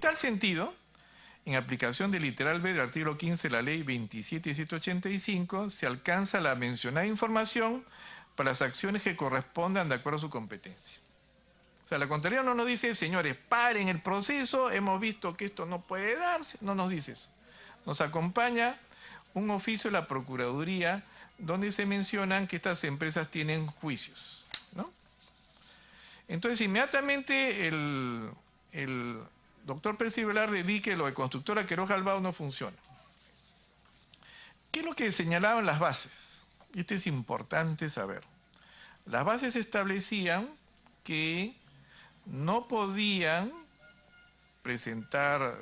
tal sentido, en aplicación del literal B del artículo 15 de la Ley 27.785, se alcanza la mencionada información para las acciones que correspondan de acuerdo a su competencia. O sea, la Contraloría no nos dice, señores, paren el proceso, hemos visto que esto no puede darse, no nos dice eso. Nos acompaña un oficio de la Procuraduría donde se mencionan que estas empresas tienen juicios, ¿no? Entonces, inmediatamente el doctor Percy Velarde vi que lo de Constructora Quiroga Albao no funciona. ¿Qué es lo que señalaban las bases? Esto es importante saber. Las bases establecían que no podían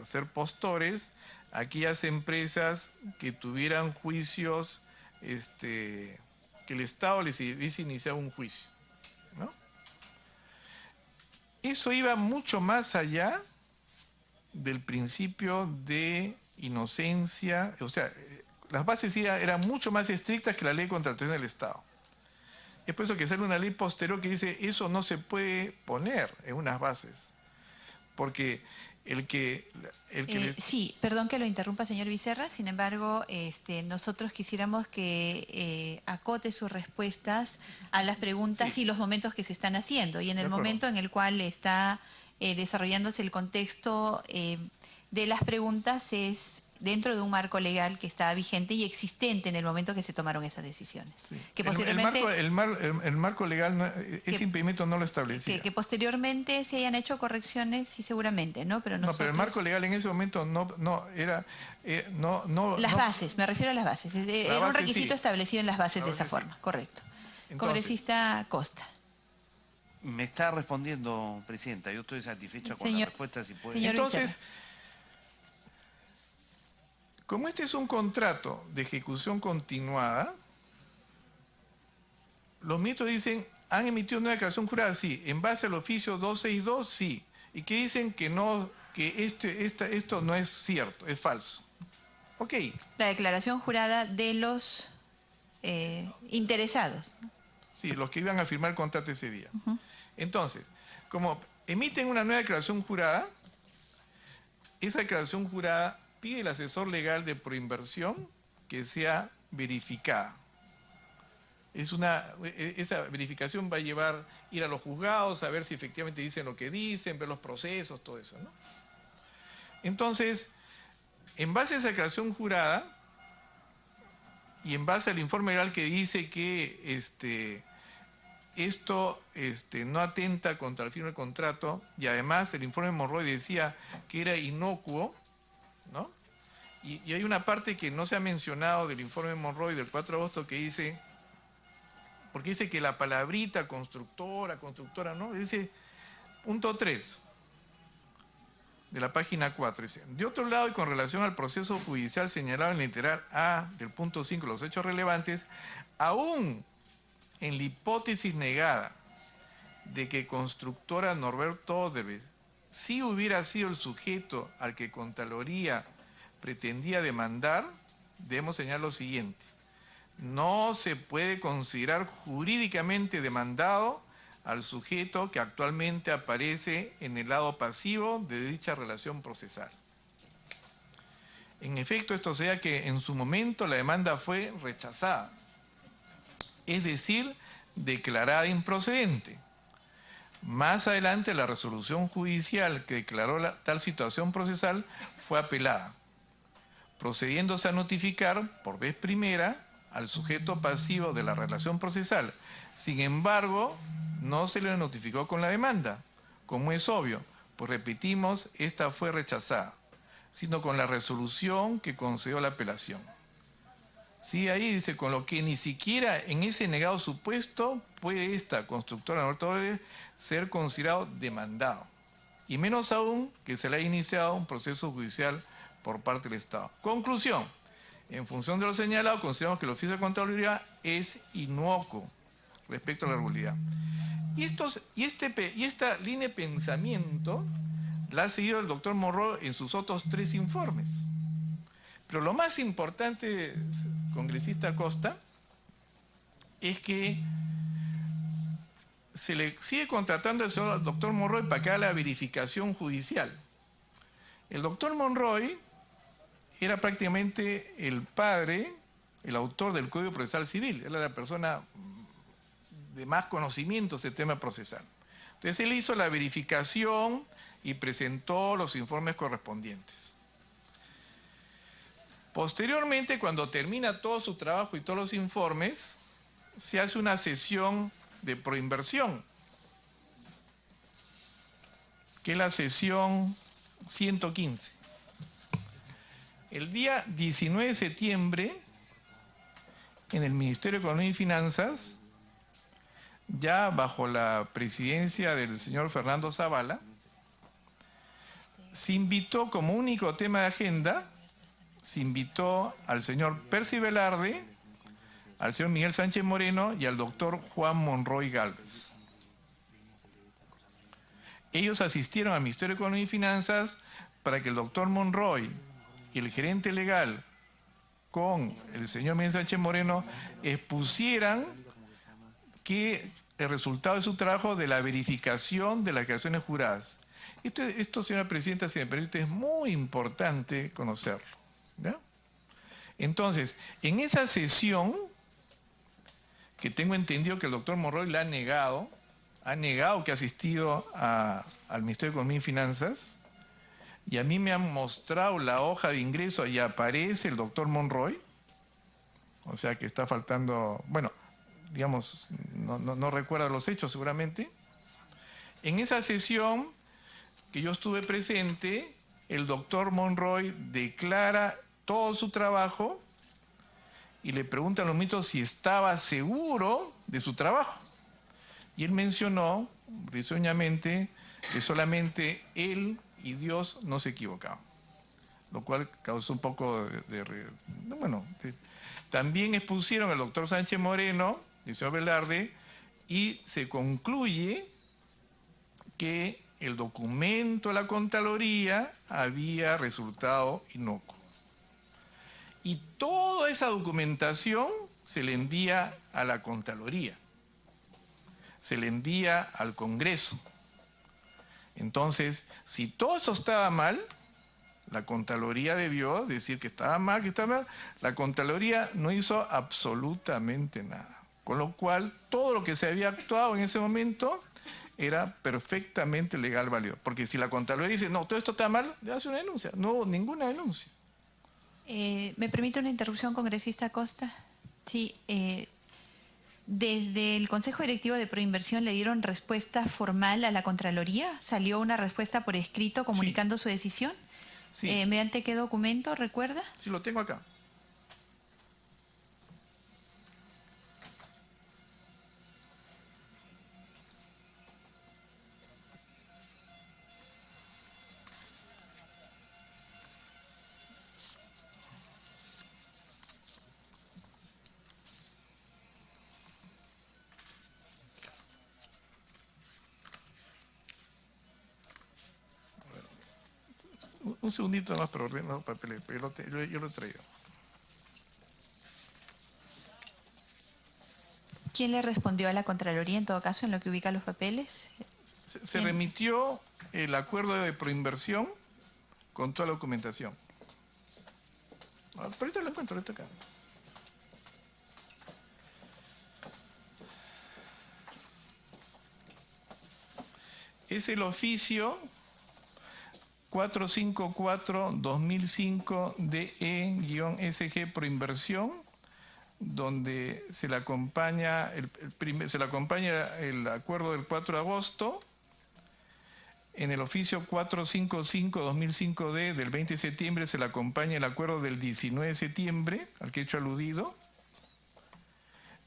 ser postores aquellas empresas que tuvieran juicios, que el Estado les hubiese iniciado un juicio, ¿no? Eso iba mucho más allá del principio de inocencia, o sea, las bases eran mucho más estrictas que la ley de contratación del Estado. Es por eso que sale una ley posterior que dice eso no se puede poner en unas bases, porque Sí, perdón que lo interrumpa, señor Becerra, sin embargo, nosotros quisiéramos que acote sus respuestas a las preguntas y los momentos que se están haciendo, y en el momento en el cual está desarrollándose el contexto de las preguntas es dentro de un marco legal que está vigente y existente en el momento que se tomaron esas decisiones. Sí. Que posteriormente, el marco legal, ese impedimento no lo establecía. Que posteriormente se hayan hecho correcciones, sí, seguramente, ¿no? Pero nosotros, no, pero el marco legal en ese momento no era... las bases, me refiero a las bases. Era un requisito establecido en las bases de esa forma, correcto. Entonces, congresista Costa. Me está respondiendo, Presidenta. Yo estoy satisfecha con la respuesta, si puede. Entonces, como este es un contrato de ejecución continuada, los ministros dicen, ¿han emitido una declaración jurada? Sí. ¿En base al oficio 262? Sí. ¿Y que dicen que no, que esto no es cierto, es falso? Ok. La declaración jurada de los interesados. Sí, los que iban a firmar el contrato ese día. Entonces, como emiten una nueva declaración jurada, esa declaración jurada pide el asesor legal de proinversión que sea verificada. Esa verificación va a ir a los juzgados, a ver si efectivamente dicen lo que dicen, ver los procesos, todo eso, ¿no? Entonces, en base a esa declaración jurada y en base al informe legal que dice que esto no atenta contra el firme del contrato, y además el informe Monroy decía que era inocuo, ¿no? Y hay una parte que no se ha mencionado del informe Monroy del 4 de agosto que dice, porque dice que la palabrita constructora, ¿no? Dice, punto 3 de la página 4, dice, de otro lado y con relación al proceso judicial señalado en el literal A del punto 5, los hechos relevantes, aún en la hipótesis negada de que Constructora Norberto Odebrecht sí hubiera sido el sujeto al que Contraloría pretendía demandar, debemos señalar lo siguiente. No se puede considerar jurídicamente demandado al sujeto que actualmente aparece en el lado pasivo de dicha relación procesal. En efecto, esto sea que en su momento la demanda fue rechazada, es decir, declarada improcedente. Más adelante, la resolución judicial que declaró tal situación procesal fue apelada, procediéndose a notificar por vez primera al sujeto pasivo de la relación procesal. Sin embargo, no se le notificó con la demanda, como es obvio, pues repetimos, esta fue rechazada, sino con la resolución que concedió la apelación. Sí, ahí dice, con lo que ni siquiera en ese negado supuesto puede esta Constructora Norberto Odebrecht ser considerado demandado, y menos aún que se le haya iniciado un proceso judicial por parte del Estado. Conclusión, en función de lo señalado, consideramos que el oficio de Contraloría es inocuo respecto a la regularidad. Y esta línea de pensamiento la ha seguido el doctor Monroy en sus otros 3 informes. Pero lo más importante, congresista Costa, es que se le sigue contratando al señor doctor Monroy para que haga la verificación judicial. El doctor Monroy era prácticamente el padre, el autor del Código Procesal Civil. Él era la persona de más conocimiento de este tema procesal. Entonces él hizo la verificación y presentó los informes correspondientes. Posteriormente, cuando termina todo su trabajo y todos los informes, se hace una sesión de proinversión, que es la sesión 115. El día 19 de septiembre, en el Ministerio de Economía y Finanzas, ya bajo la presidencia del señor Fernando Zavala, se invitó como único tema de agenda, se invitó al señor Percy Velarde, al señor Miguel Sánchez Moreno y al doctor Juan Monroy Gálvez. Ellos asistieron al Ministerio de Economía y Finanzas para que el doctor Monroy y el gerente legal con el señor Miguel Sánchez Moreno expusieran que el resultado de su trabajo de la verificación de las declaraciones juradas. Esto, señora presidenta, si me permite, es muy importante conocerlo, ¿ya? Entonces, en esa sesión, que tengo entendido que el doctor Monroy la ha negado que ha asistido al Ministerio de Economía y Finanzas, y a mí me han mostrado la hoja de ingreso y aparece el doctor Monroy, o sea que está faltando, bueno, digamos, no recuerda los hechos seguramente. En esa sesión que yo estuve presente, el doctor Monroy declara todo su trabajo y le pregunta a los ministros si estaba seguro de su trabajo. Y él mencionó risueñamente que solamente él y Dios no se equivocaban, lo cual causó un poco también expusieron al doctor Sánchez Moreno, el señor Velarde, y se concluye que el documento de la Contraloría había resultado inocuo. Y toda esa documentación se le envía a la Contraloría, se le envía al Congreso. Entonces, si todo eso estaba mal, la Contraloría debió decir que estaba mal, La Contraloría no hizo absolutamente nada. Con lo cual, todo lo que se había actuado en ese momento era perfectamente legal, válido. Porque si la Contraloría dice, no, todo esto está mal, le hace una denuncia. No hubo ninguna denuncia. ¿Me permite una interrupción, congresista Costa? Sí. ¿Desde el Consejo Directivo de Proinversión le dieron respuesta formal a la Contraloría? ¿Salió una respuesta por escrito comunicando su decisión? Sí. ¿Mediante qué documento, recuerda? Sí, lo tengo acá. Un segundito más para ordenar los papeles, pero yo lo he traído. ¿Quién le respondió a la Contraloría, en todo caso, en lo que ubica los papeles? Se remitió el acuerdo de proinversión con toda la documentación. Pero ahorita lo encuentro, ahorita acá. Es el oficio 454-2005 DE-SG Proinversión, donde se le acompaña el acuerdo del 4 de agosto, en el oficio 455-2005D del 20 de septiembre se le acompaña el acuerdo del 19 de septiembre, al que he hecho aludido.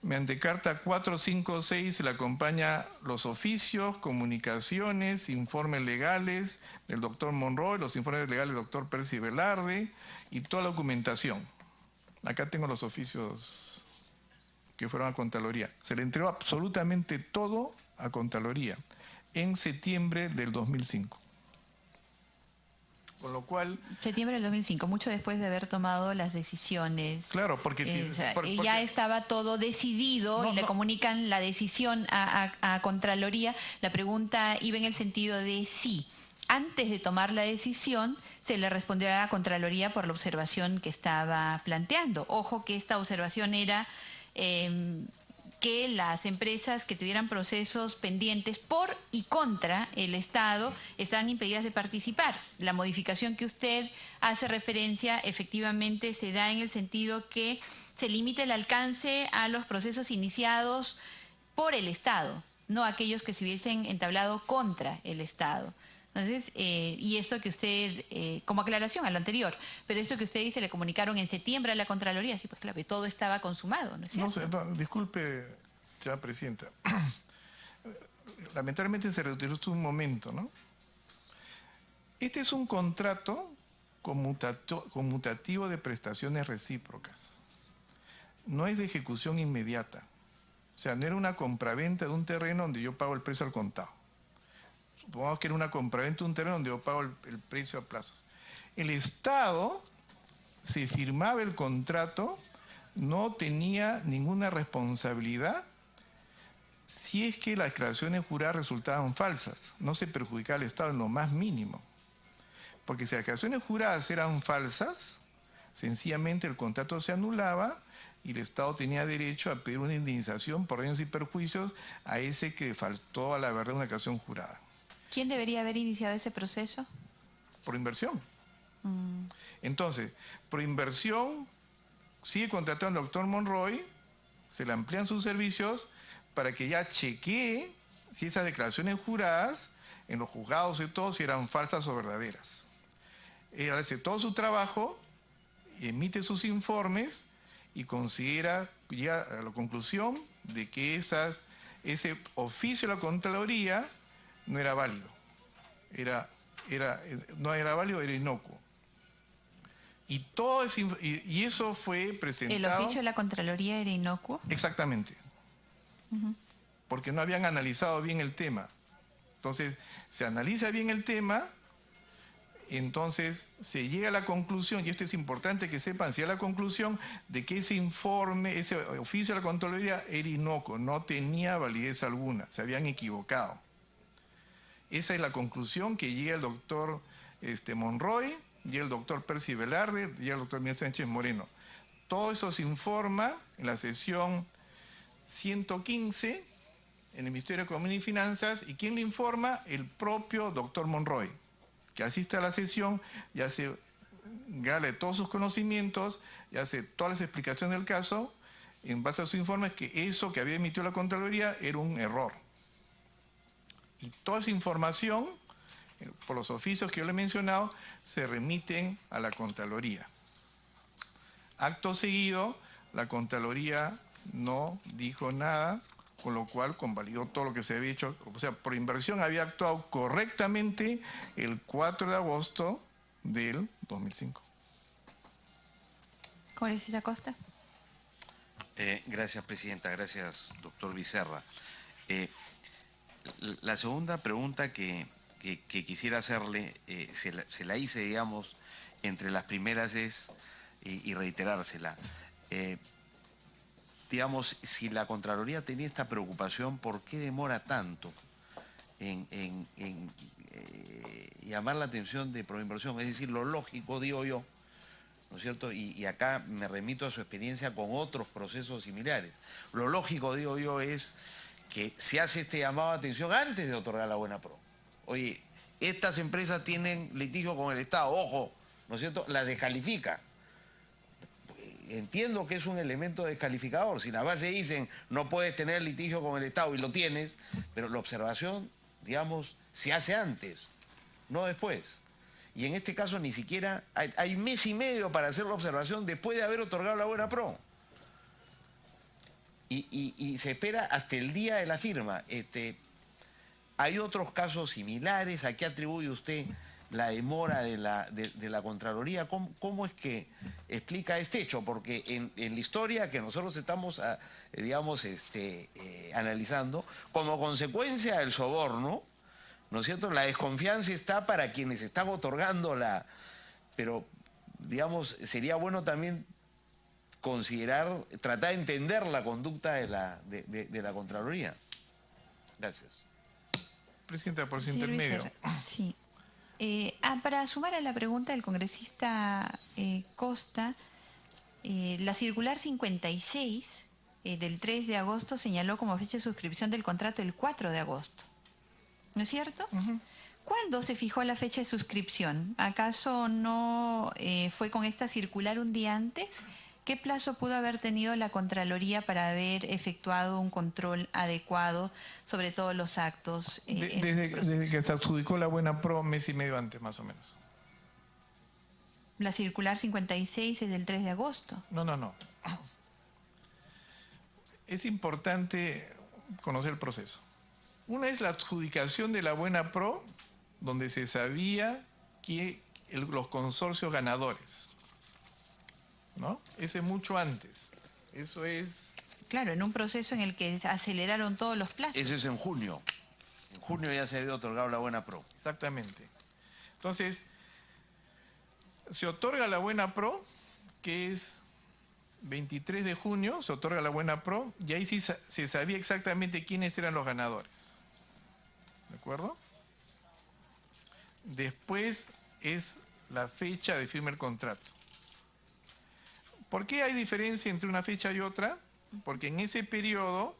Mediante carta 456 se le acompaña los oficios, comunicaciones, informes legales del doctor Monroy, los informes legales del doctor Percy Velarde y toda la documentación. Acá tengo los oficios que fueron a Contraloría. Se le entregó absolutamente todo a Contraloría en septiembre del 2005. Con lo cual... Septiembre del 2005, mucho después de haber tomado las decisiones. Claro, porque... ya estaba todo decidido y le comunican la decisión a Contraloría. La pregunta iba en el sentido de sí. antes de tomar la decisión, se le respondió a la Contraloría por la observación que estaba planteando. Ojo que esta observación era que las empresas que tuvieran procesos pendientes por y contra el Estado estaban impedidas de participar. La modificación que usted hace referencia efectivamente se da en el sentido que se limita el alcance a los procesos iniciados por el Estado, no aquellos que se hubiesen entablado contra el Estado. Entonces, y esto que usted, como aclaración a lo anterior, pero esto que usted dice, le comunicaron en septiembre a la Contraloría, sí, pues claro, todo estaba consumado, ¿no es cierto? No, disculpe, señora Presidenta. Lamentablemente se retiró un momento, ¿no? Este es un contrato conmutativo de prestaciones recíprocas. No es de ejecución inmediata. O sea, no era una compraventa de un terreno donde yo pago el precio al contado. Supongamos que era una compraventa de un terreno donde yo pago el precio a plazos. El Estado, se firmaba el contrato, no tenía ninguna responsabilidad si es que las declaraciones juradas resultaban falsas. No se perjudicaba al Estado en lo más mínimo. Porque si las declaraciones juradas eran falsas, sencillamente el contrato se anulaba y el Estado tenía derecho a pedir una indemnización por daños y perjuicios a ese que faltó a la verdad una declaración jurada. ¿Quién debería haber iniciado ese proceso? Por inversión. Entonces, por inversión, sigue contratando al doctor Monroy, se le amplían sus servicios para que ya chequee si esas declaraciones juradas en los juzgados y todo, si eran falsas o verdaderas. Él hace todo su trabajo, emite sus informes y llega a la conclusión de que ese oficio de la Contraloría no era válido. No era válido, era inocuo. Y eso fue presentado... ¿El oficio de la Contraloría era inocuo? Exactamente. Porque no habían analizado bien el tema. Entonces, se analiza bien el tema, entonces se llega a la conclusión, y esto es importante que sepan, se llega a la conclusión de que ese informe, ese oficio de la Contraloría era inocuo, no tenía validez alguna, se habían equivocado. Esa es la conclusión que llega el doctor Monroy, llega el doctor Percy Velarde, llega el doctor Miguel Sánchez Moreno. Todo eso se informa en la sesión 115 en el Ministerio de Economía y Finanzas. ¿Y quién le informa? El propio doctor Monroy, que asiste a la sesión y hace gala de todos sus conocimientos y hace todas las explicaciones del caso en base a sus informes, que eso que había emitido la Contraloría era un error. Y toda esa información, por los oficios que yo le he mencionado, se remiten a la Contraloría. Acto seguido, la Contraloría no dijo nada, con lo cual convalidó todo lo que se había hecho. O sea, por inversión había actuado correctamente el 4 de agosto del 2005. Congresista Acosta. Gracias, Presidenta. Gracias, doctor Vicerra. La segunda pregunta que quisiera hacerle, se la hice, digamos, entre las primeras y reiterársela. Digamos, si la Contraloría tenía esta preocupación, ¿por qué demora tanto en llamar la atención de proinversión? Es decir, lo lógico, digo yo, ¿no es cierto? Y acá me remito a su experiencia con otros procesos similares. Lo lógico, digo yo, es que se hace este llamado de atención antes de otorgar la buena pro. Oye, estas empresas tienen litigio con el Estado, ojo, ¿no es cierto? La descalifica. Entiendo que es un elemento descalificador. Si las bases dicen no puedes tener litigio con el Estado y lo tienes, pero la observación, digamos, se hace antes, no después. Y en este caso ni siquiera hay mes y medio para hacer la observación después de haber otorgado la buena pro. Y se espera hasta el día de la firma. ¿Hay otros casos similares? ¿A qué atribuye usted la demora de la Contraloría? ¿Cómo es que explica este hecho? Porque en la historia que nosotros estamos, digamos, analizando, como consecuencia del soborno, ¿no es cierto? La desconfianza está para quienes están otorgando pero, digamos, sería bueno también considerar, tratar de entender la conducta de la Contraloría. Gracias. Presidenta, por su intermedio. Sí. Para sumar a la pregunta del congresista Costa, la circular 56 del 3 de agosto señaló como fecha de suscripción del contrato el 4 de agosto. ¿No es cierto? ¿Cuándo se fijó la fecha de suscripción? ¿Acaso no fue con esta circular un día antes? ¿Qué plazo pudo haber tenido la Contraloría para haber efectuado un control adecuado sobre todos los actos? Desde que se adjudicó la Buena Pro, mes y medio antes, más o menos. La circular 56 es del 3 de agosto. No. Es importante conocer el proceso. Una es la adjudicación de la Buena Pro, donde se sabía que los consorcios ganadores, ¿no? Ese es mucho antes. Eso es... Claro, en un proceso en el que aceleraron todos los plazos. Eso es en junio. En junio ya se había otorgado la Buena Pro. Exactamente. Entonces, se otorga la Buena Pro, que es 23 de junio, se otorga la Buena Pro, y ahí sí se sabía exactamente quiénes eran los ganadores. ¿De acuerdo? Después es la fecha de firma del contrato. ¿Por qué hay diferencia entre una fecha y otra? Porque en ese periodo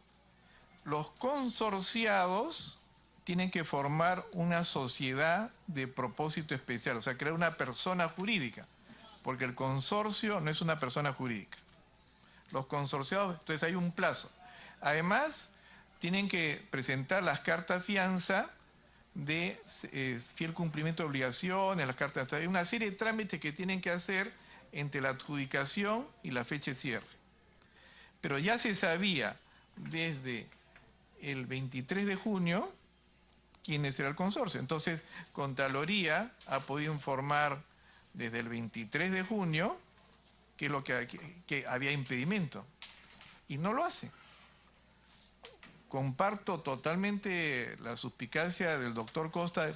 los consorciados tienen que formar una sociedad de propósito especial, o sea, crear una persona jurídica, porque el consorcio no es una persona jurídica. Los consorciados, entonces hay un plazo. Además, tienen que presentar las cartas fianza de fiel cumplimiento de obligaciones, las cartas, hay una serie de trámites que tienen que hacer entre la adjudicación y la fecha de cierre. Pero ya se sabía desde el 23 de junio quién era el consorcio. Entonces, Contraloría ha podido informar desde el 23 de junio que, que había impedimento. Y no lo hace. Comparto totalmente la suspicacia del doctor Costa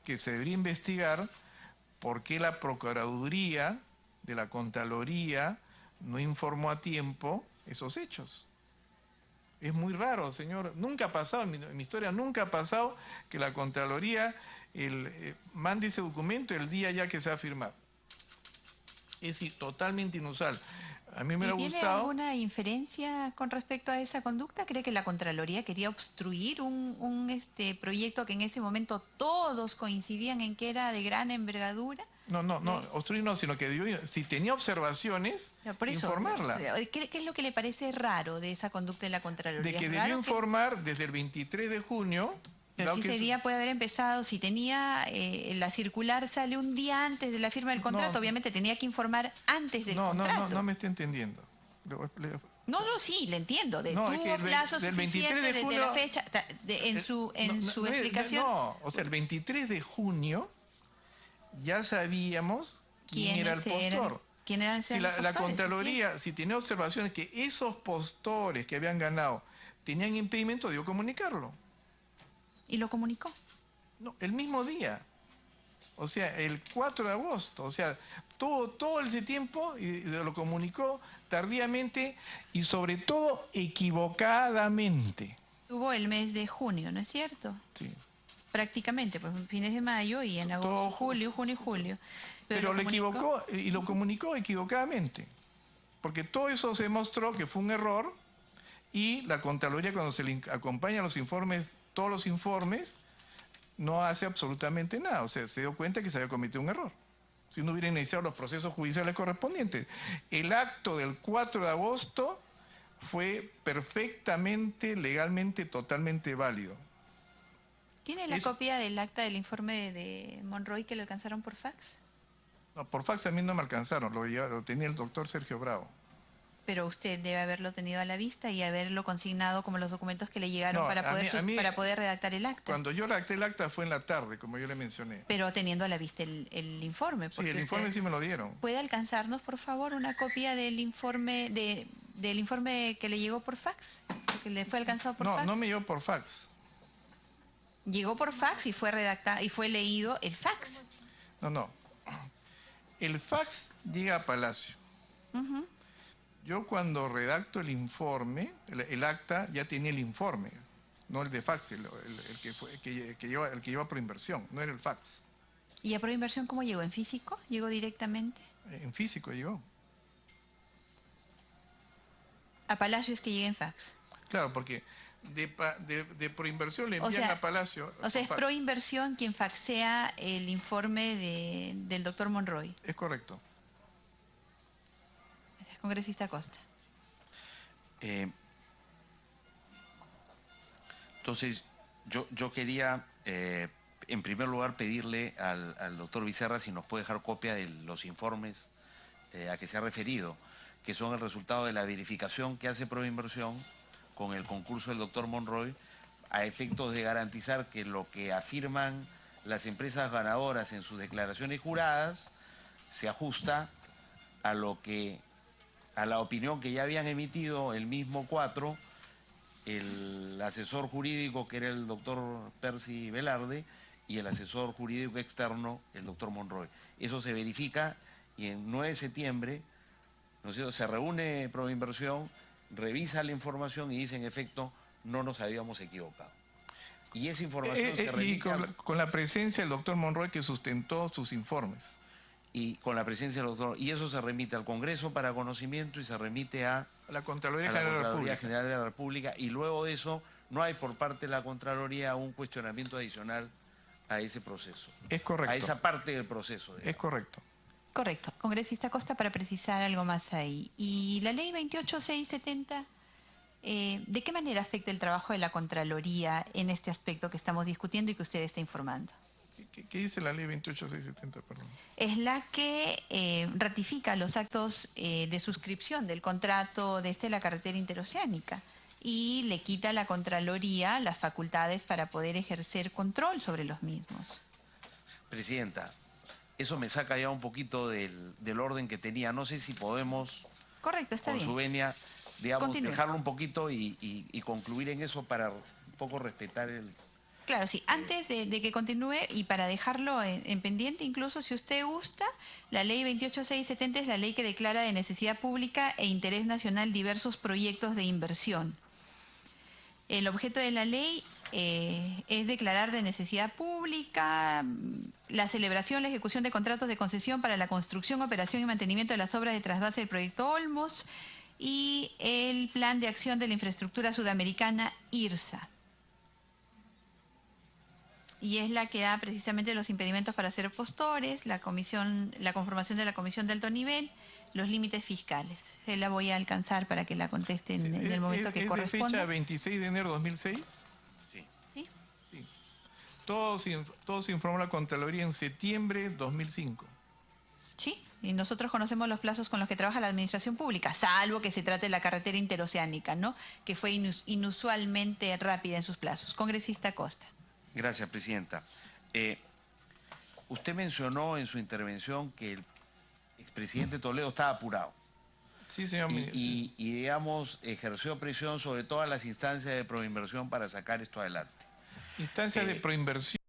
que se debería investigar por qué la Procuraduría de la Contraloría no informó a tiempo esos hechos. Es muy raro, señor. Nunca ha pasado, en mi historia nunca ha pasado que la Contraloría mande ese documento el día ya que se va a firmar. Es totalmente inusual. A mí me hubiera gustado... ¿Tiene alguna inferencia con respecto a esa conducta? ¿Cree que la Contraloría quería obstruir un proyecto que en ese momento todos coincidían en que era de gran envergadura? No, obstruir no, sino que si tenía observaciones, por eso, informarla. ¿Qué es lo que le parece raro de esa conducta de la Contraloría? De que debió informar desde el 23 de junio... Pero si ese día puede haber empezado, si tenía la circular sale un día antes de la firma del contrato, obviamente tenía que informar antes del contrato. No me está entendiendo. Sí, le entiendo. Tuvo plazo suficiente desde la fecha, en su explicación. O sea, el 23 de junio ya sabíamos quién era el postor. ¿Quién eran si la Contraloría, si tenía observaciones que esos postores que habían ganado tenían impedimento, debió comunicarlo. ¿Y lo comunicó? No, el mismo día. O sea, el 4 de agosto. O sea, todo ese tiempo y lo comunicó tardíamente y sobre todo equivocadamente. Tuvo el mes de junio, ¿no es cierto? Sí. Prácticamente, pues fines de mayo y en agosto, junio y julio. Pero lo equivocó y lo comunicó equivocadamente. Porque todo eso se mostró que fue un error y la Contraloría, cuando se le acompañan los informes, todos los informes, no hace absolutamente nada. O sea, se dio cuenta que se había cometido un error. Si no hubiera iniciado los procesos judiciales correspondientes. El acto del 4 de agosto fue perfectamente, legalmente, totalmente válido. ¿Tiene la copia del acta del informe de Monroy que le alcanzaron por fax? No, por fax a mí no me alcanzaron, lo tenía el doctor Sergio Bravo. Pero usted debe haberlo tenido a la vista y haberlo consignado como los documentos que le llegaron para poder redactar el acta. Cuando yo redacté el acta fue en la tarde, como yo le mencioné. Pero teniendo a la vista el informe. Sí, el informe sí me lo dieron. ¿Puede alcanzarnos, por favor, una copia del informe que le llegó por fax? ¿Que le fue alcanzado por fax? No, no me llegó por fax. Llegó por fax y fue redactado y fue leído el fax. No. El fax llega a Palacio. Yo cuando redacto el informe, el acta, ya tenía el informe, no el de fax, el que lleva por inversión, no era el fax. ¿Y a Proinversión cómo llegó? ¿En físico? ¿Llegó directamente? En físico llegó. A Palacio es que llega en fax. Claro, porque de Proinversión le envían a Palacio. O sea, es Proinversión quien faxea el informe del doctor Monroy. Es correcto. Es congresista Costa. Entonces, yo quería, en primer lugar, pedirle al doctor Becerra si nos puede dejar copia de los informes a que se ha referido, que son el resultado de la verificación que hace Proinversión con el concurso del doctor Monroy, a efectos de garantizar que lo que afirman las empresas ganadoras en sus declaraciones juradas se ajusta a la opinión que ya habían emitido el mismo 4, el asesor jurídico, que era el doctor Percy Velarde, y el asesor jurídico externo, el doctor Monroy. Eso se verifica y en 9 de septiembre, ¿no es cierto?, se reúne Proinversión, revisa la información y dice, en efecto, no nos habíamos equivocado. Y esa información se remite... Y con la presencia del doctor Monroy, que sustentó sus informes. Y con la presencia del doctor... Y eso se remite al Congreso para conocimiento y se remite a la Contraloría General de la República. Y luego de eso, no hay por parte de la Contraloría un cuestionamiento adicional a ese proceso. Es correcto. A esa parte del proceso. Es correcto. Correcto. Congresista Costa, para precisar algo más ahí. ¿Y la ley 28670, de qué manera afecta el trabajo de la Contraloría en este aspecto que estamos discutiendo y que usted está informando? ¿Qué dice la ley 28670? Perdón? Es la que ratifica los actos de suscripción del contrato de la carretera interoceánica y le quita a la Contraloría las facultades para poder ejercer control sobre los mismos. Presidenta, eso me saca ya un poquito del orden que tenía. No sé si podemos, correcto, está con bien, su venia, digamos, continúe, dejarlo un poquito y concluir en eso para un poco respetar el... Claro, sí. Antes de que continúe y para dejarlo en pendiente, incluso si usted gusta, la ley 28670 es la ley que declara de necesidad pública e interés nacional diversos proyectos de inversión. El objeto de la ley es declarar de necesidad pública la celebración, la ejecución de contratos de concesión para la construcción, operación y mantenimiento de las obras de trasvase del proyecto Olmos y el Plan de Acción de la Infraestructura Sudamericana, IRSA. Y es la que da precisamente los impedimentos para ser postores, la conformación de la comisión de alto nivel, los límites fiscales. Se la voy a alcanzar para que la contesten en el momento que corresponda. ¿Es de fecha 26 de enero de 2006? Sí. ¿Sí? Sí. Todo se informó a la Contraloría en septiembre de 2005. Sí, y nosotros conocemos los plazos con los que trabaja la administración pública, salvo que se trate de la carretera interoceánica, ¿no?, que fue inusualmente rápida en sus plazos. Congresista Costa. Gracias, Presidenta. Usted mencionó en su intervención que el expresidente Toledo estaba apurado. Sí, señor ministro. Y digamos, ejerció presión sobre todas las instancias de Proinversión para sacar esto adelante. Instancias de Proinversión.